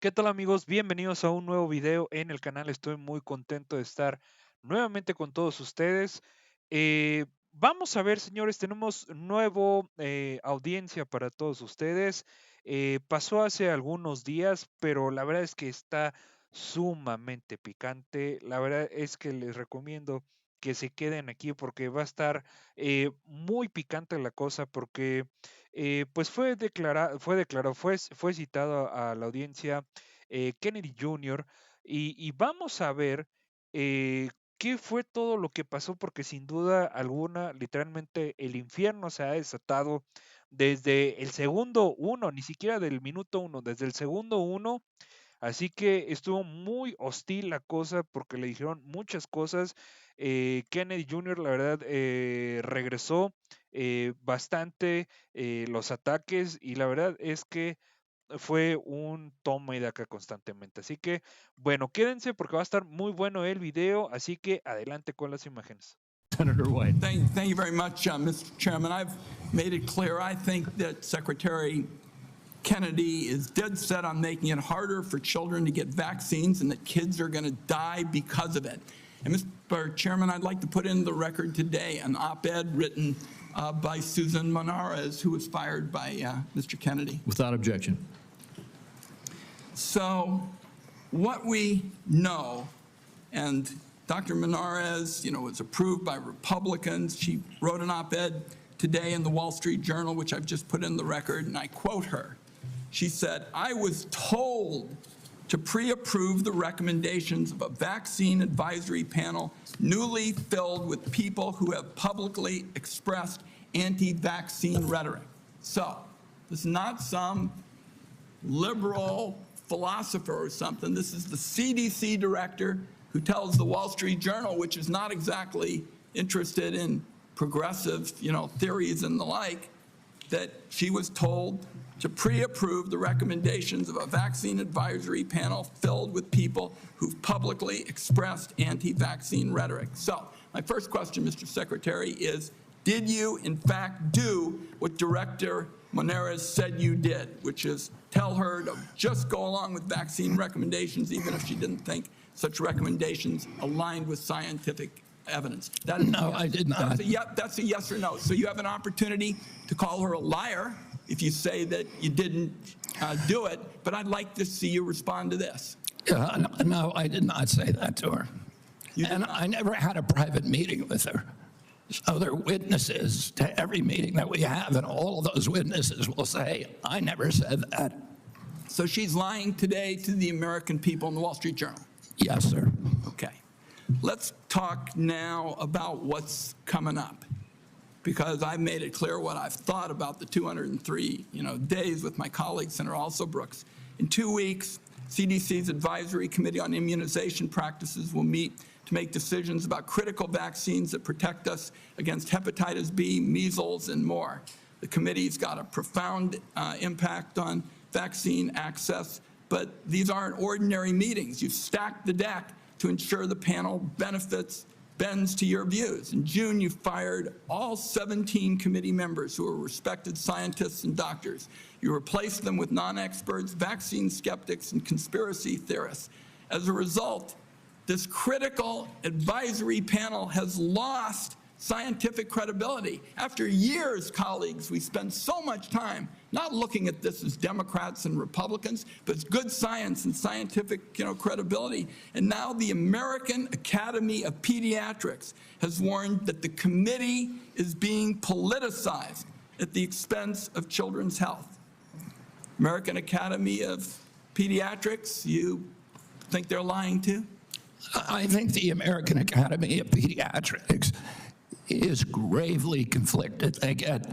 ¿Qué tal amigos? Bienvenidos a un nuevo video en el canal. Estoy muy contento de estar nuevamente con todos ustedes. Vamos a ver, señores, tenemos nuevo audiencia para todos ustedes. Pasó hace algunos días, pero la verdad es que está sumamente picante. La verdad es que les recomiendo que se queden aquí porque va a estar muy picante la cosa porque pues fue citado a la audiencia Kennedy Jr. Y vamos a ver qué fue todo lo que pasó, porque sin duda alguna, literalmente el infierno se ha desatado desde el segundo uno, ni siquiera del minuto uno, desde el segundo uno. Así que estuvo muy hostil la cosa porque le dijeron muchas cosas. Kennedy Jr., la verdad, regresó bastante los ataques y la verdad es que fue un toma y daca constantemente. Así que, bueno, quédense porque va a estar muy bueno el video, así que adelante con las imágenes. Senator Wyden. Thank you very much, Mr. Chairman. I've made it clear I think that Secretary Kennedy is dead set on making it harder for children to get vaccines and that kids are going to die because of it. And Mr. Chairman, I'd like to put in the record today an op-ed written by Susan Monarez, who was fired by Mr. Kennedy. Without objection. So what we know, and Dr. Monarez, was approved by Republicans. She wrote an op-ed today in the Wall Street Journal, which I've just put in the record, and I quote her. She said, "I was told to pre-approve the recommendations of a vaccine advisory panel newly filled with people who have publicly expressed anti-vaccine rhetoric." So this is not some liberal philosopher or something. This is the CDC director who tells the Wall Street Journal, which is not exactly interested in progressive, theories and the like, that she was told to pre-approve the recommendations of a vaccine advisory panel filled with people who've publicly expressed anti-vaccine rhetoric. So my first question, Mr. Secretary, is did you in fact do what Director Monarez said you did, which is tell her to just go along with vaccine recommendations even if she didn't think such recommendations aligned with scientific evidence? No, I did not. That's a yes or no. So you have an opportunity to call her a liar if you say that you didn't do it, but I'd like to see you respond to this. No, I did not say that to her. And I never had a private meeting with her. So there are witnesses to every meeting that we have, and all of those witnesses will say, I never said that. So she's lying today to the American people in the Wall Street Journal? Yes, sir. Okay. Let's talk now about what's coming up, because I've made it clear what I've thought about the 203 days with my colleague, Senator Also Brooks. In 2 weeks, CDC's Advisory Committee on Immunization Practices will meet to make decisions about critical vaccines that protect us against hepatitis B, measles, and more. The committee's got a profound impact on vaccine access, but these aren't ordinary meetings. You've stacked the deck to ensure the panel bends to your views. In June, you fired all 17 committee members who are respected scientists and doctors. You replaced them with non-experts, vaccine skeptics, and conspiracy theorists. As a result, this critical advisory panel has lost scientific credibility. After years, colleagues, we spend so much time not looking at this as Democrats and Republicans, but as good science and scientific credibility. And now the American Academy of Pediatrics has warned that the committee is being politicized at the expense of children's health. American Academy of Pediatrics, you think they're lying too? I think the American Academy of Pediatrics is gravely conflicted. They get,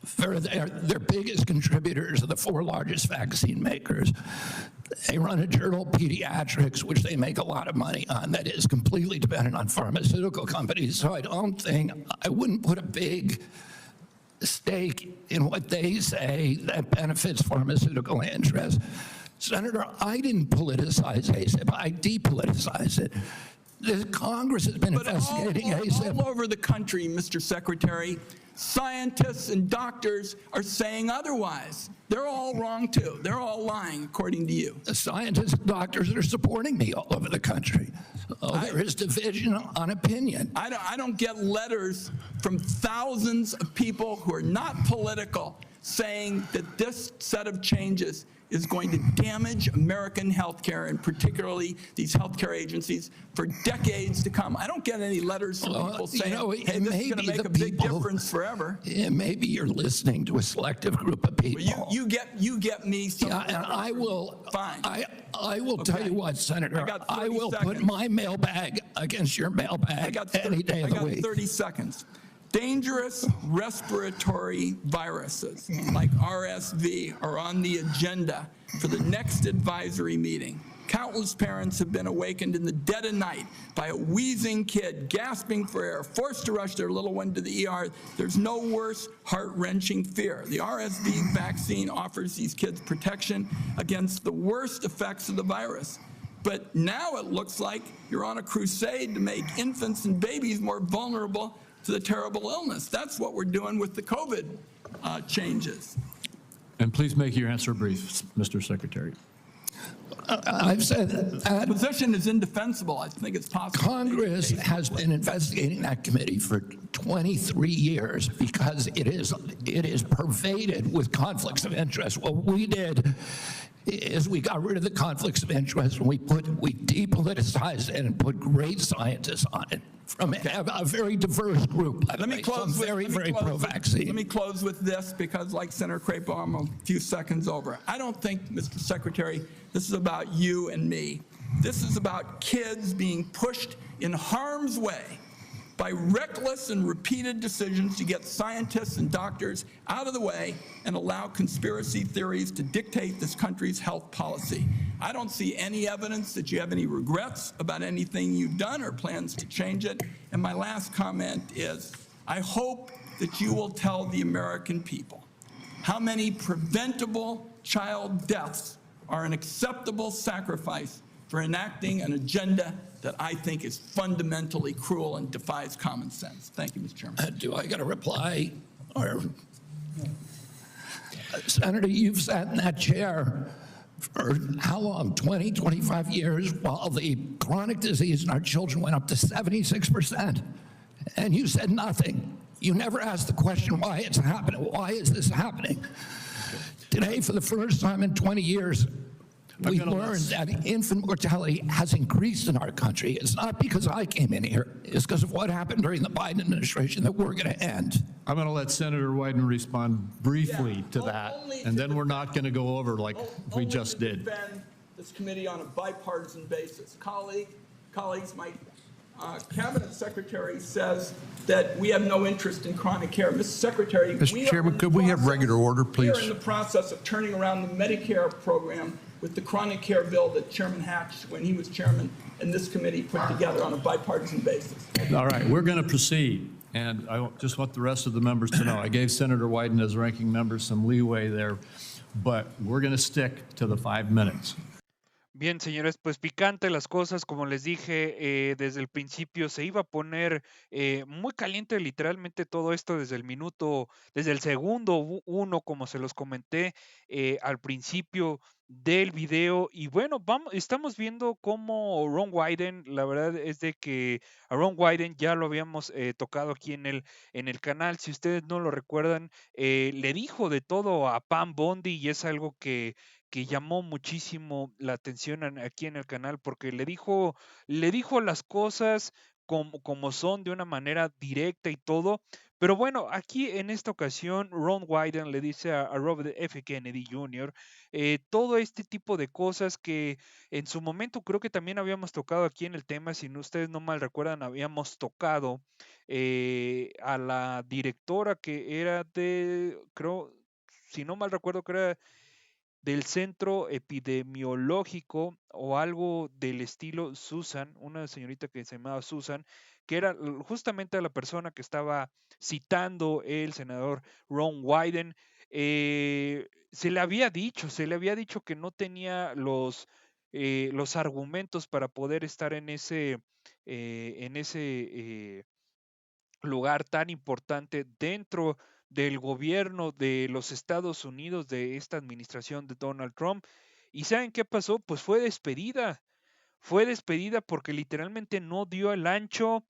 for their biggest contributors are the 4 largest vaccine makers. They run a journal, Pediatrics, which they make a lot of money on, that is completely dependent on pharmaceutical companies. So I wouldn't put a big stake in what they say that benefits pharmaceutical interests. Senator, I didn't politicize ASAP. I depoliticized it. The Congress has been investigating ASAP. All over the country, Mr. Secretary, Scientists and doctors are saying otherwise. They're all wrong too. They're all lying, according to you. The scientists and doctors are supporting me all over the country. There is division on opinion. I don't get letters from thousands of people who are not political saying that this set of changes is going to damage American healthcare, and particularly these healthcare agencies, for decades to come. I don't get any letters from people saying, hey, this is going to make a big difference forever. Maybe you're listening to a selective group of people. Well, you get me. Yeah, and I will. Fine. I will tell you what, Senator. I will put my mailbag against your mailbag any day of the week. I got 30 seconds. Dangerous respiratory viruses like RSV are on the agenda for the next advisory meeting. Countless parents have been awakened in the dead of night by a wheezing kid gasping for air, forced to rush their little one to the ER. There's no worse heart-wrenching fear. The RSV vaccine offers these kids protection against the worst effects of the virus. But now it looks like you're on a crusade to make infants and babies more vulnerable to the terrible illness. That's what we're doing with the COVID changes. And please make your answer brief, Mr. Secretary. I've said that The position is indefensible. I think it's possible. Congress has been investigating that committee for 23 years because it is pervaded with conflicts of interest. What we did is we got rid of the conflicts of interest and we depoliticized it and put great scientists on it from a very diverse group. Let me close with very pro-vaccine. Let me close with this, because like Senator Crapo, I'm a few seconds over. I don't think, Mr. Secretary, this is about you and me. This is about kids being pushed in harm's way by reckless and repeated decisions to get scientists and doctors out of the way and allow conspiracy theories to dictate this country's health policy. I don't see any evidence that you have any regrets about anything you've done or plans to change it. And my last comment is, I hope that you will tell the American people how many preventable child deaths are an acceptable sacrifice for enacting an agenda that I think is fundamentally cruel and defies common sense. Thank you, Mr. Chairman. Do I got a reply? Or, Senator, you've sat in that chair for how long? 20, 25 years, while the chronic disease in our children went up to 76%. And you said nothing. You never asked the question why it's happening. Why is this happening? Today, for the first time in 20 years, we learned that infant mortality has increased in our country. It's not because I came in here. It's because of what happened during the Biden administration that we're going to end. I'm going to let Senator Wyden respond briefly to that, and then we're not going to go over like we just did. Defend this committee on a bipartisan basis. Colleagues, my cabinet secretary says that we have no interest in chronic care. Mr. Secretary, Mr. Chairman, could we have regular order, please? We are in the process of turning around the Medicare program with the chronic care bill that Chairman Hatch, when he was chairman, and this committee put together on a bipartisan basis. All right, we're going to proceed. And I just want the rest of the members to know, I gave Senator Wyden as ranking member some leeway there, but we're going to stick to the 5 minutes. Bien, señores, pues picante las cosas, como les dije, desde el principio se iba a poner muy caliente literalmente todo esto desde el segundo uno, como se los comenté al principio del video. Y bueno, estamos viendo cómo Ron Wyden, la verdad es de que a Ron Wyden ya lo habíamos tocado aquí en el canal. Si ustedes no lo recuerdan, le dijo de todo a Pam Bondi, y es algo que llamó muchísimo la atención aquí en el canal, porque le dijo las cosas como son, de una manera directa y todo. Pero bueno, aquí en esta ocasión Ron Wyden le dice a Robert F. Kennedy Jr. Todo este tipo de cosas que en su momento creo que también habíamos tocado aquí en el tema. Si ustedes no mal recuerdan, habíamos tocado a la directora que era creo, si no mal recuerdo, que era del centro epidemiológico o algo del estilo, Susan, una señorita que se llamaba Susan, que era justamente la persona que estaba citando el senador Ron Wyden. Se le había dicho que no tenía los argumentos para poder estar en ese lugar tan importante dentro del gobierno de los Estados Unidos, de esta administración de Donald Trump. ¿Y saben qué pasó? Pues fue despedida. Fue despedida porque literalmente no dio el ancho.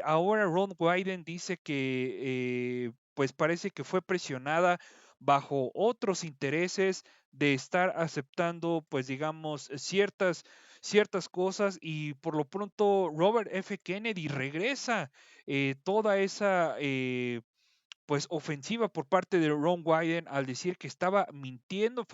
Ahora Ron Wyden dice que pues parece que fue presionada bajo otros intereses de estar aceptando pues digamos ciertas cosas, y por lo pronto Robert F. Kennedy regresa toda esa pues ofensiva por parte de Ron Wyden al decir que estaba mintiendo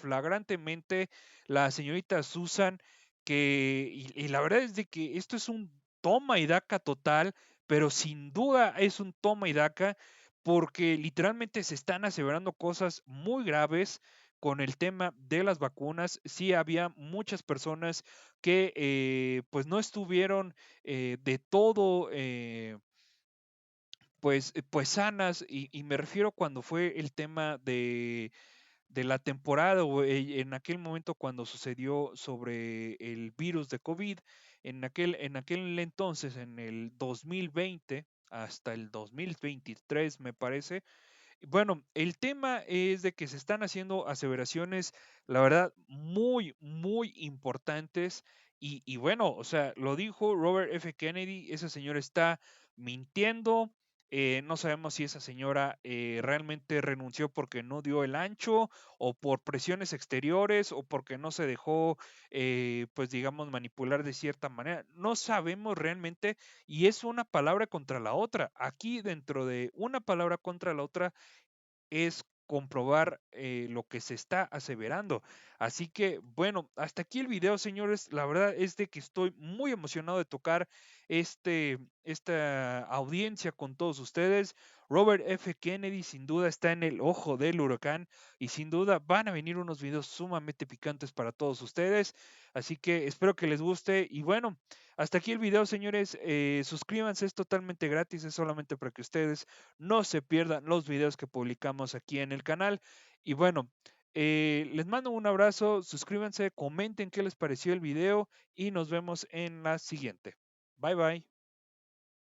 flagrantemente la señorita Susan, y la verdad es de que esto es un toma y daca total, pero sin duda es un toma y daca porque literalmente se están aseverando cosas muy graves con el tema de las vacunas. Sí había muchas personas que pues no estuvieron de todo pues sanas, y me refiero cuando fue el tema de la temporada o en aquel momento cuando sucedió sobre el virus de COVID, en aquel entonces, en el 2020 hasta el 2023 me parece. Bueno, el tema es de que se están haciendo aseveraciones, la verdad, muy, muy importantes. Y bueno, o sea, lo dijo Robert F. Kennedy, esa señora está mintiendo. No sabemos si esa señora realmente renunció porque no dio el ancho, o por presiones exteriores, o porque no se dejó, pues digamos, manipular de cierta manera. No sabemos realmente, y es una palabra contra la otra. Aquí dentro de una palabra contra la otra es comprobar lo que se está aseverando. Así que, bueno, hasta aquí el video, señores. La verdad es de que estoy muy emocionado de tocar esta audiencia con todos ustedes. Robert F. Kennedy sin duda está en el ojo del huracán, y sin duda van a venir unos videos sumamente picantes para todos ustedes. Así que espero que les guste, y bueno, hasta aquí el video, señores. Suscríbanse, es totalmente gratis, es solamente para que ustedes no se pierdan los videos que publicamos aquí en el canal. Y bueno, les mando un abrazo, suscríbanse, comenten qué les pareció el video, y nos vemos en la siguiente. Bye bye.